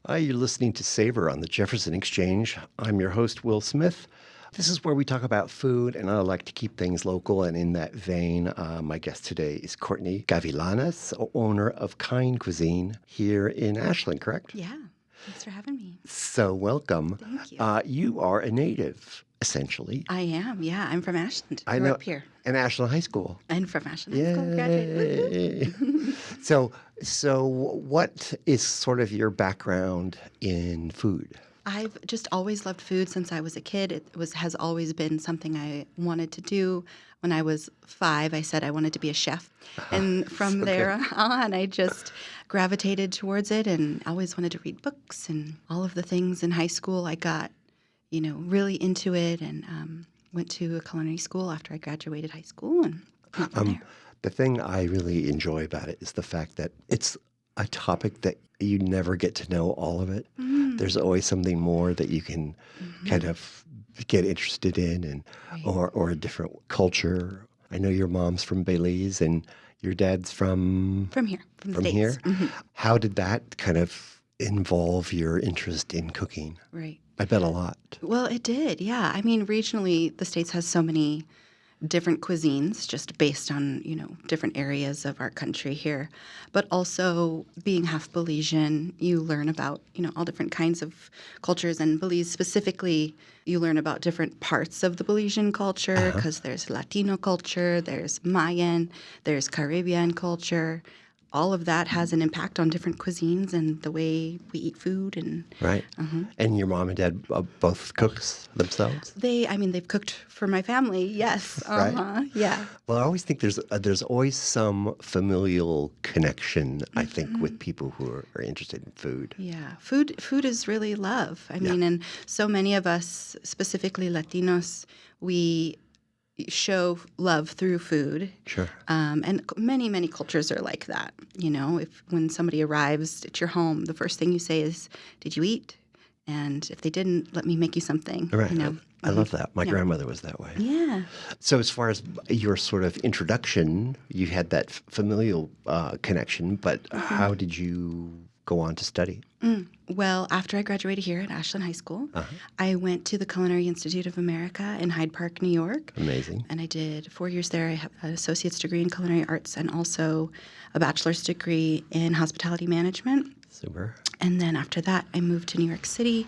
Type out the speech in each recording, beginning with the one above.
Hi, you're listening to Savor on the Jefferson Exchange. I'm your host, Will Smith. This is where we talk about food, and I like to keep things local. And in that vein, my guest today is Courtney Gavilanes, owner of Cuisine here in Ashland, correct? Yeah. Thanks for having me. So welcome. Thank you. You are a native, essentially. I am. Yeah. I'm from Ashland. I Grew know. up here. And Ashland High School. And from Ashland High School. Graduated. Yay. So what is sort of your background in food? I've just always loved food since I was a kid. Has always been something I wanted to do. When I was 5, I said I wanted to be a chef. And from there on, I just gravitated towards it and always wanted to read books and all of the things in high school. I got, really into it and went to a culinary school after I graduated high school and went from there. The thing I really enjoy about it is the fact that it's a topic that you never get to know all of it. There's always something more that you can kind of get interested in, and or a different culture. I know your mom's from Belize and your dad's from Here, from the States. here. Mm-hmm. How did that kind of involve your interest in cooking? Right. I bet a lot. Well, it did, yeah. I mean, regionally, the States has so many different cuisines just based on, different areas of our country here. But also being half Belizean, you learn about, all different kinds of cultures. And Belize specifically, you learn about different parts of the Belizean culture because there's Latino culture, there's Mayan, there's Caribbean culture. All of that has an impact on different cuisines and the way we eat food. And Right. And your mom and dad both cooks themselves? They've cooked for my family, yes. Right. Yeah. Well, I always think there's always some familial connection, I think, with people who are interested in food. Yeah. Food is really love. I mean, and so many of us, specifically Latinos, we show love through food. Sure. And many, many cultures are like that. If when somebody arrives at your home, the first thing you say is, "Did you eat?" And if they didn't, let me make you something. Right. I love that. My grandmother was that way. Yeah. So as far as your sort of introduction, you had that familial connection, but how did you go on to study? Well, after I graduated here at Ashland High School, I went to the Culinary Institute of America in Hyde Park, New York. Amazing. And I did 4 years there. I have an associate's degree in culinary arts and also a bachelor's degree in hospitality management. Super. And then after that, I moved to New York City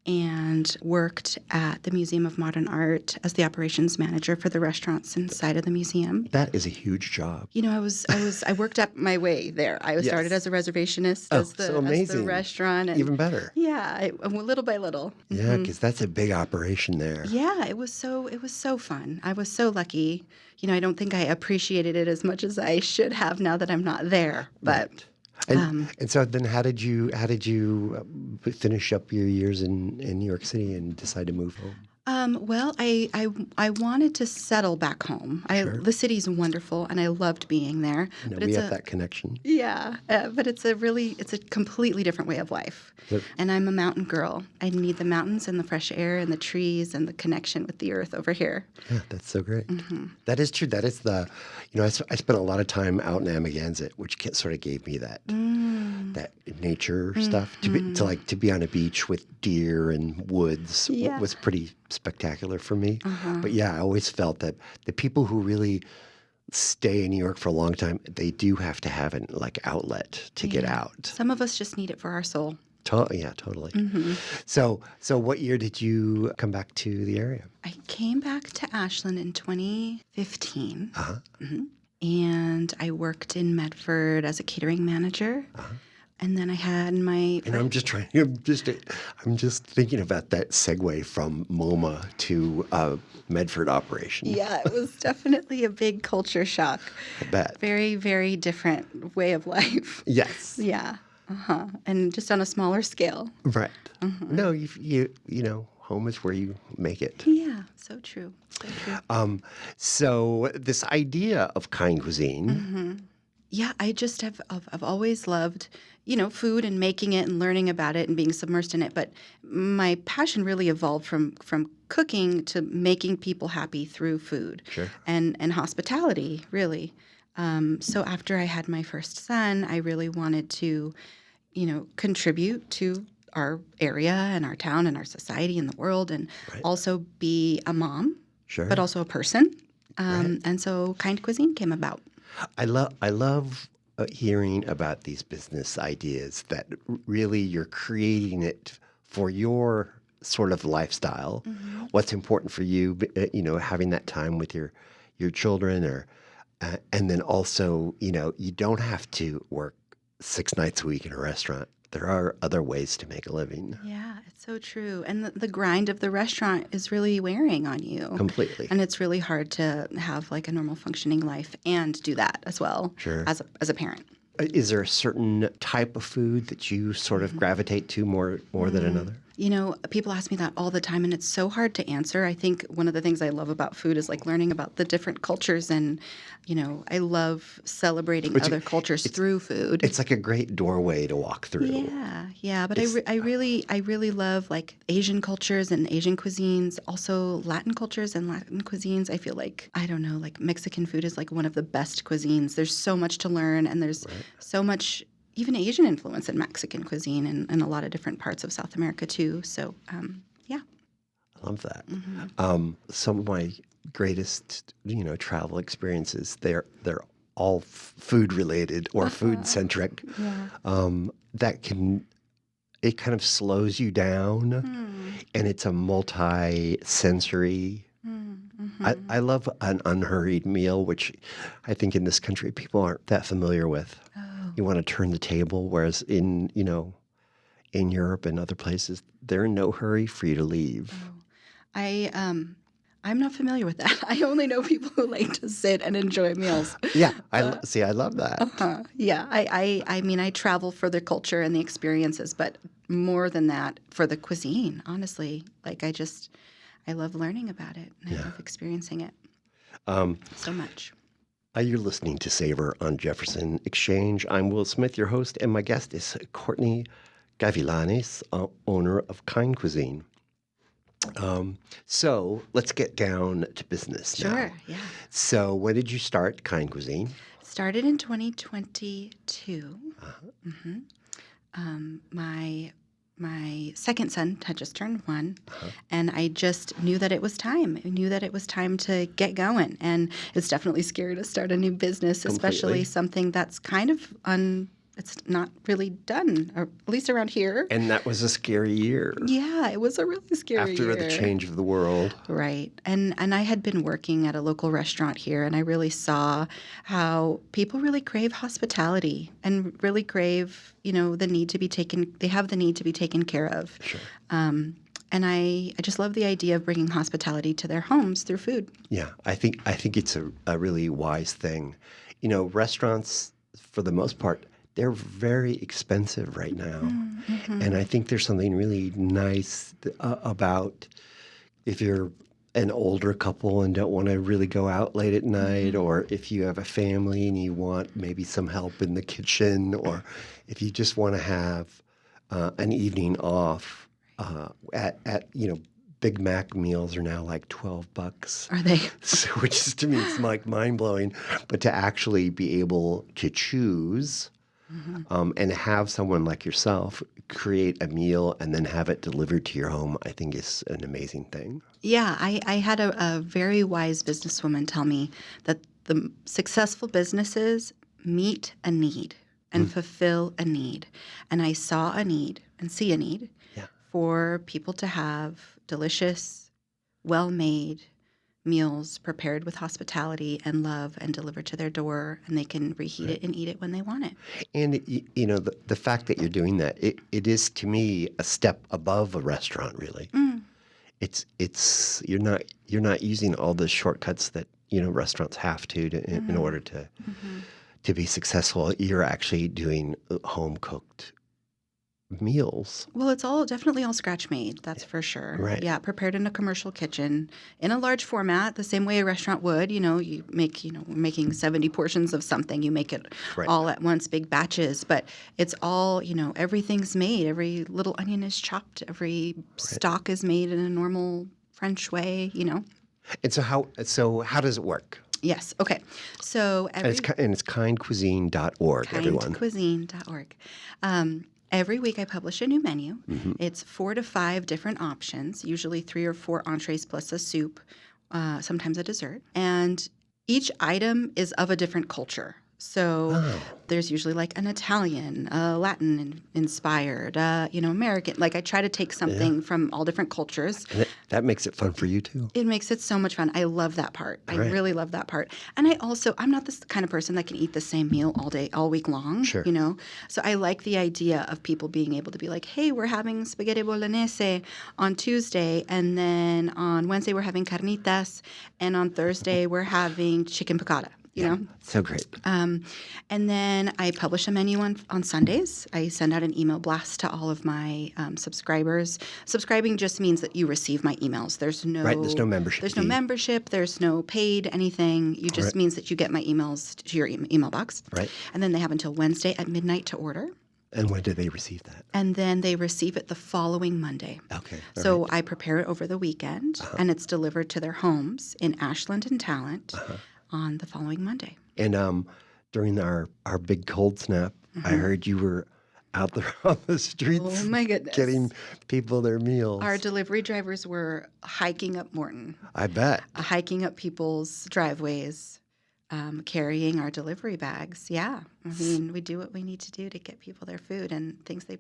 and worked at the Museum of Modern Art as the operations manager for the restaurants inside of the museum. That is a huge job. I worked up my way there. I started as a reservationist as the restaurant. And even better. Yeah, little by little. Yeah, because that's a big operation there. Yeah, it was so fun. I was so lucky. I don't think I appreciated it as much as I should have now that I'm not there. But and so then how did you finish up your years in New York City and decide to move home? Well, I wanted to settle back home. Sure. The city's wonderful, and I loved being there. But we have that connection. Yeah, but it's a completely different way of life. Yep. And I'm a mountain girl. I need the mountains and the fresh air and the trees and the connection with the earth over here. Yeah, that's so great. That is true. That is I spent a lot of time out in Amagansett, which sort of gave me that nature stuff. To be on a beach with deer and woods was pretty spectacular for me. But yeah, I always felt that the people who really stay in New York for a long time, they do have to have an outlet to get out. Some of us just need it for our soul. Yeah, totally. So what year did you come back to the area? I came back to Ashland in 2015. And I worked in Medford as a catering manager. And then I had my. And I'm just thinking about that segue from MoMA to Medford operation. Yeah, it was definitely a big culture shock. I bet. Very, very different way of life. Yes. Yeah. And just on a smaller scale. Right. No, you home is where you make it. Yeah, so true. So true. So this idea of cuisine. Yeah, I've always loved, food and making it and learning about it and being submersed in it. But my passion really evolved from cooking to making people happy through food. Sure. And hospitality, really. So after I had my first son, I really wanted to contribute to our area and our town and our society and the world, and Right. also be a mom, Sure. but also a person. Right. And so Kind Cuisine came about. I love hearing about these business ideas that really you're creating it for your sort of lifestyle. What's important for you, having that time with your children, or and then also, you don't have to work 6 nights a week in a restaurant. There are other ways to make a living. Yeah, it's so true. And the grind of the restaurant is really wearing on you. Completely. And it's really hard to have like a normal functioning life and do that as well. Sure. As a parent. Is there a certain type of food that you sort of gravitate to more than another? People ask me that all the time, and it's so hard to answer. I think one of the things I love about food is like learning about the different cultures, and I love celebrating other cultures through food. It's like a great doorway to walk through. Yeah. But I really love like Asian cultures and Asian cuisines, also Latin cultures and Latin cuisines. I feel like, I don't know, like Mexican food is like one of the best cuisines. There's so much to learn, and there's so much even Asian influence in Mexican cuisine and a lot of different parts of South America too. So, yeah. I love that. Some of my greatest, travel experiences, they're all food related or food centric. It kind of slows you down, and it's a multi-sensory. I love an unhurried meal, which I think in this country people aren't that familiar with. You want to turn the table, whereas in Europe and other places, they're in no hurry for you to leave. I'm not familiar with that. I only know people who like to sit and enjoy meals. Yeah, I love that. Yeah, I mean, I travel for the culture and the experiences, but more than that, for the cuisine, honestly. Like, I love learning about it, and I love experiencing it so much. You're listening to Savor on Jefferson Exchange. I'm Will Smith, your host, and my guest is Courtney Gavilanes, owner of Kind Cuisine. So let's get down to business now. Sure, yeah. So when did you start Kind Cuisine? Started in 2022. My second son had just turned 1, and I just knew that it was time. I knew that it was time to get going, and it's definitely scary to start a new business, especially something that's kind of it's not really done, or at least around here. And that was a scary year. Yeah, it was a really scary year. After the change of the world. Right. And I had been working at a local restaurant here, and I really saw how people really crave hospitality and really crave, they have the need to be taken care of. Sure. And I just love the idea of bringing hospitality to their homes through food. Yeah, I think it's a really wise thing. Restaurants, for the most part, they're very expensive right now. And I think there's something really nice about if you're an older couple and don't want to really go out late at night, or if you have a family and you want maybe some help in the kitchen, or if you just want to have an evening off at Big Mac meals are now like $12. Are they? So, which is, to me, it's like mind-blowing. But to actually be able to choose and have someone like yourself create a meal and then have it delivered to your home, I think is an amazing thing. Yeah, I had a very wise businesswoman tell me that the successful businesses meet a need and fulfill a need. And I saw a need and see a need for people to have delicious, well-made meals prepared with hospitality and love and delivered to their door, and they can reheat it and eat it when they want it. And the fact that you're doing that, it is, to me, a step above a restaurant, really. It's you're not using all the shortcuts that restaurants have to in order to be successful. You're actually doing home cooked meals. Well, it's definitely all scratch made, that's for sure. Right. Yeah, prepared in a commercial kitchen in a large format, the same way a restaurant would. You make, we're making 70 portions of something. You make it all at once, big batches. But it's all, everything's made. Every little onion is chopped. Every stock is made in a normal French way, And so how does it work? Yes. Okay. So And it's kindcuisine.org, everyone. Kindcuisine.org. Every week I publish a new menu. It's 4 to 5 different options, usually 3 or 4 entrees plus a soup, sometimes a dessert. And each item is of a different culture. So there's usually like an Italian, Latin-inspired, American. Like I try to take something from all different cultures. And that makes it fun for you too. It makes it so much fun. I love that part. I really love that part. And I'm not this kind of person that can eat the same meal all week long. Sure. So I like the idea of people being able to be like, hey, we're having spaghetti bolognese on Tuesday, and then on Wednesday we're having carnitas, and on Thursday we're having chicken piccata. You know? So great. And then I publish a menu on Sundays. I send out an email blast to all of my subscribers. Subscribing just means that you receive my emails. There's no membership. There's no membership. There's no paid anything. You just means that you get my emails to your email box. Right. And then they have until Wednesday at midnight to order. And when do they receive that? And then they receive it the following Monday. Okay. So I prepare it over the weekend, and it's delivered to their homes in Ashland and Talent on the following Monday. And during our big cold snap, I heard you were out there on the streets. Oh my goodness. Getting people their meals. Our delivery drivers were hiking up Morton. I bet. Hiking up people's driveways, carrying our delivery bags. Yeah. I mean, we do what we need to do to get people their food and things they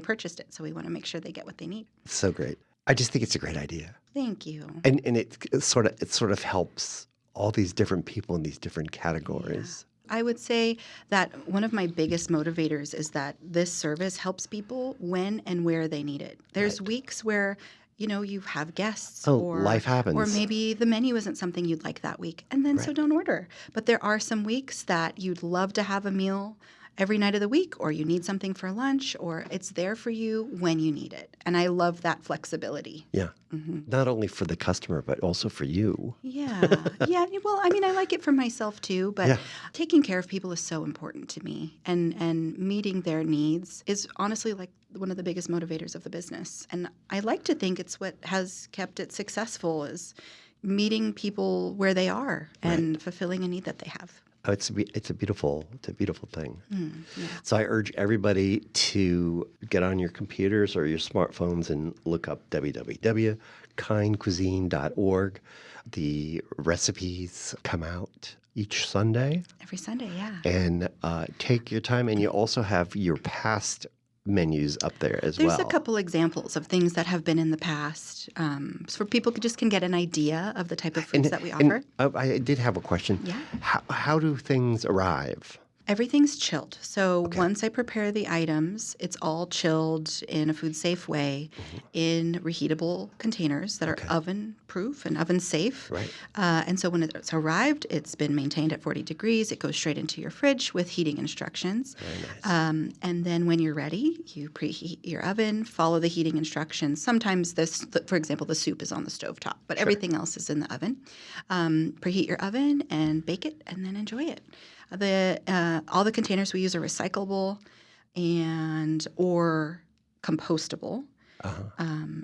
purchased it. So we want to make sure they get what they need. So great. I just think it's a great idea. Thank you. And it sort of helps all these different people in these different categories. I would say that one of my biggest motivators is that this service helps people when and where they need it. There's weeks where, you have guests or life happens. Or maybe the menu isn't something you'd like that week. And then so don't order. But there are some weeks that you'd love to have a meal every night of the week, or you need something for lunch, or it's there for you when you need it. And I love that flexibility. Yeah. Not only for the customer, but also for you. Yeah. Yeah. Well, I mean, I like it for myself too, but taking care of people is so important to me. And meeting their needs is honestly like one of the biggest motivators of the business. And I like to think it's what has kept it successful, is meeting people where they are and fulfilling a need that they have. Oh, it's a beautiful thing. Yeah. So I urge everybody to get on your computers or your smartphones and look up www.kindcuisine.org. The recipes come out each Sunday. Every Sunday, yeah. And take your time. And you also have your past menus up there as well. There's a couple examples of things that have been in the past, so people can get an idea of the type of foods that we offer. I did have a question. Yeah. How do things arrive? Everything's chilled. So once I prepare the items, it's all chilled in a food-safe way in reheatable containers that are oven-proof and oven-safe. Right. And so when it's arrived, it's been maintained at 40 degrees. It goes straight into your fridge with heating instructions. Very nice. And then when you're ready, you preheat your oven, follow the heating instructions. Sometimes for example, the soup is on the stovetop, but everything else is in the oven. Preheat your oven and bake it, and then enjoy it. All the containers we use are recyclable or compostable,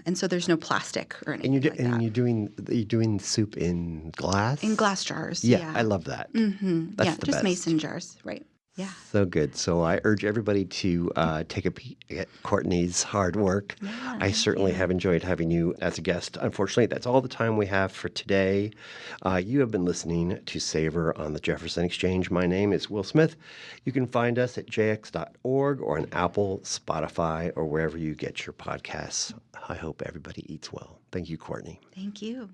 and so there's no plastic or anything like that. And you're doing soup in glass? In glass jars. Yeah, I love that. Mm-hmm. That's the just best. mason jars, right? Yeah. So good. So I urge everybody to take a peek at Courtney's hard work. Yeah, I certainly have enjoyed having you as a guest. Unfortunately, that's all the time we have for today. You have been listening to Savor on the Jefferson Exchange. My name is Will Smith. You can find us at jx.org or on Apple, Spotify, or wherever you get your podcasts. I hope everybody eats well. Thank you, Courtney. Thank you.